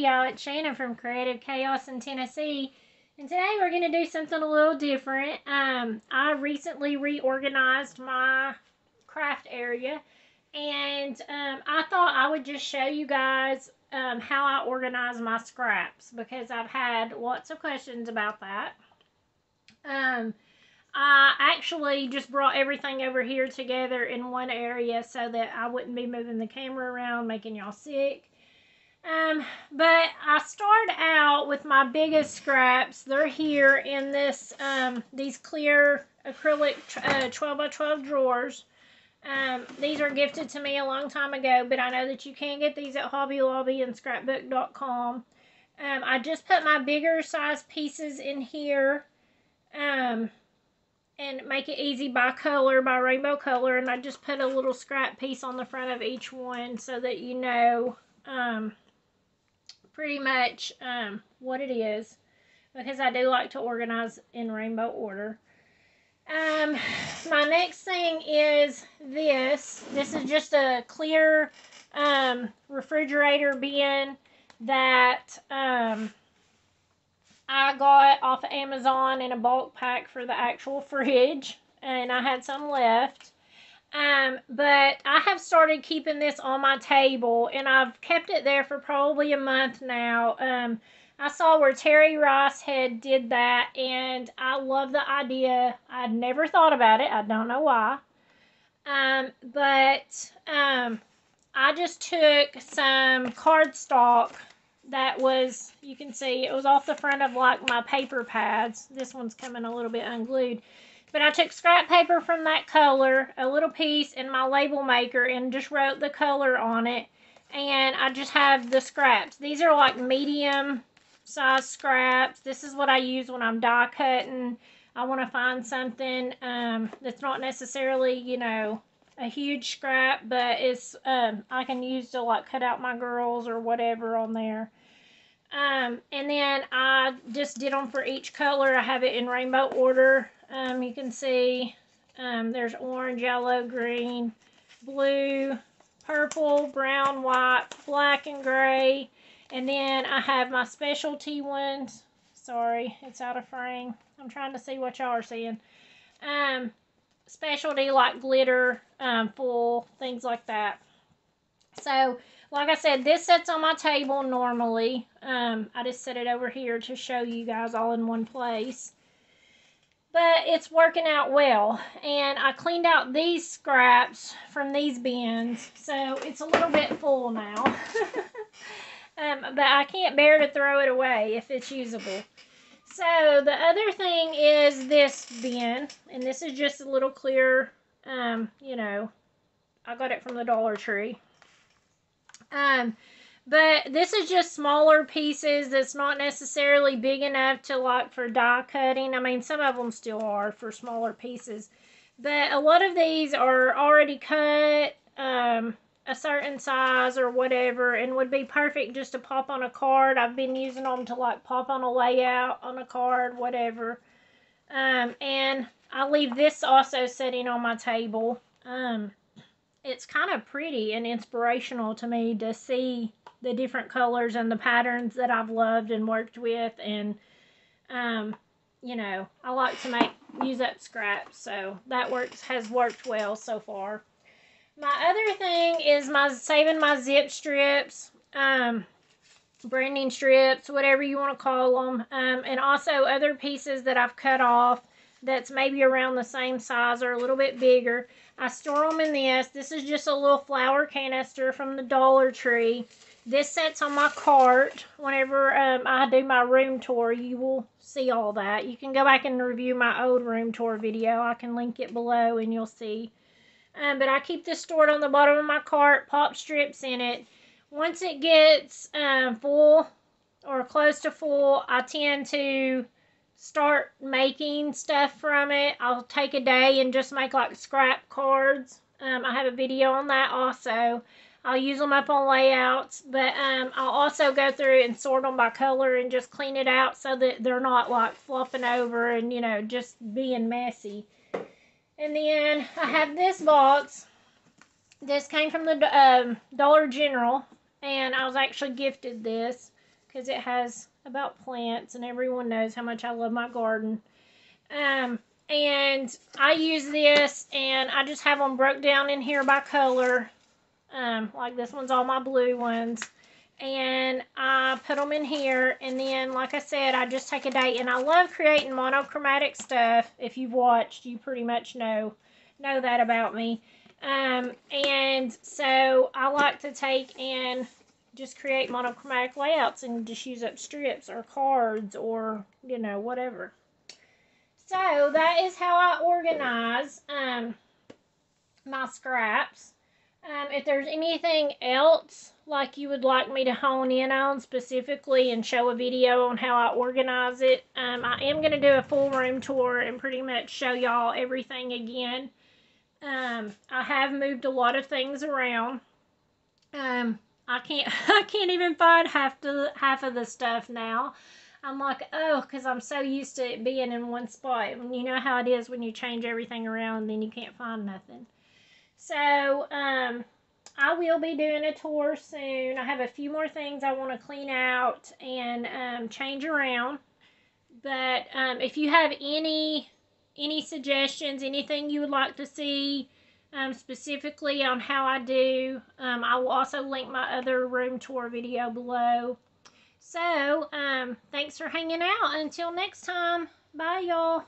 y'all, it's Shannon from Creative Chaos in Tennessee, and today we're going to do something a little different. I recently reorganized my craft area, and I thought I would just show you guys how I organize my scraps, because I've had lots of questions about that. I actually just brought everything over here together in one area so that I wouldn't be moving the camera around, making y'all sick. But I start out with my biggest scraps. They're here in this, these clear acrylic 12 by 12 drawers. These are gifted to me a long time ago, but I know that you can get these at Hobby Lobby and scrapbook.com. I just put my bigger size pieces in here, and make it easy by color, by rainbow color, and I just put a little scrap piece on the front of each one so that you know, pretty much what it is, because I do like to organize in rainbow order. My next thing is this. This is just a clear refrigerator bin that I got off of Amazon in a bulk pack for the actual fridge, and I had some left. But I have started keeping this on my table, and I've kept it there for probably a month now. I saw where Teri Rice did that, and I love the idea. I'd never thought about it. I don't know why. But I just took some cardstock that was, you can see, it was off the front of like my paper pads. This one's coming a little bit unglued. But I took scrap paper from that color, a little piece, in my label maker, and just wrote the color on it. And I just have the scraps. These are like medium size scraps. This is what I use when I'm die cutting. I want to find something that's not necessarily, you know, a huge scrap, but it's I can use to like cut out my girls or whatever on there. And then I just did them for each color. I have it in rainbow order. You can see there's orange, yellow, green, blue, purple, brown, white, black, and gray. And then I have my specialty ones. Sorry, it's out of frame. I'm trying to see what y'all are seeing. Specialty like glitter, full, things like that. So, like I said, this sits on my table normally. I just set it over here to show you guys all in one place. But it's working out well. And I cleaned out these scraps from these bins, so it's a little bit full now. But I can't bear to throw it away if it's usable. So the other thing is this bin, and this is just a little clear, you know, I got it from the Dollar Tree. But this is just smaller pieces that's not necessarily big enough to like for die cutting. I mean, some of them still are for smaller pieces, but a lot of these are already cut, a certain size or whatever, and would be perfect just to pop on a card. I've been using them to like pop on a layout on a card, whatever. And I leave this also sitting on my table. It's kind of pretty and inspirational to me to see the different colors and the patterns that I've loved and worked with. And, you know, I like to use up scraps, so that has worked well so far. My other thing is saving my zip strips, branding strips, whatever you want to call them, and also other pieces that I've cut off that's maybe around the same size or a little bit bigger. I store them in this. This is just a little flower canister from the Dollar Tree. This sits on my cart. Whenever I do my room tour, you will see all that. You can go back and review my old room tour video. I can link it below and you'll see. But I keep this stored on the bottom of my cart, pop strips in it. Once it gets full or close to full, I tend to start making stuff from it. I'll take a day and just make like scrap cards. I have a video on that also. I'll use them up on layouts, but I'll also go through and sort them by color and just clean it out so that they're not like flopping over and, you know, just being messy. And then I have this box. This came from the Dollar General, and I was actually gifted this. because it has about plants, and everyone knows how much I love my garden. And I use this, and I just have them broke down in here by color. Like this one's all my blue ones. And I put them in here, and then, like I said, I just take a date. And I love creating monochromatic stuff. If you've watched, you pretty much know that about me. And so I like to take and just create monochromatic layouts and just use up strips or cards or, you know, whatever. So that is how I organize my scraps. If there's anything else like you would like me to hone in on specifically and show a video on how I organize it, I am going to do a full room tour and pretty much show y'all everything again. I have moved a lot of things around. I can't even find half of the stuff now. I'm like, oh, because I'm so used to it being in one spot. And you know how it is when you change everything around and then you can't find nothing. So, I will be doing a tour soon. I have a few more things I want to clean out and change around. But if you have any suggestions, anything you would like to see specifically on how I do, I will also link my other room tour video below. So, thanks for hanging out. Until next time, bye y'all.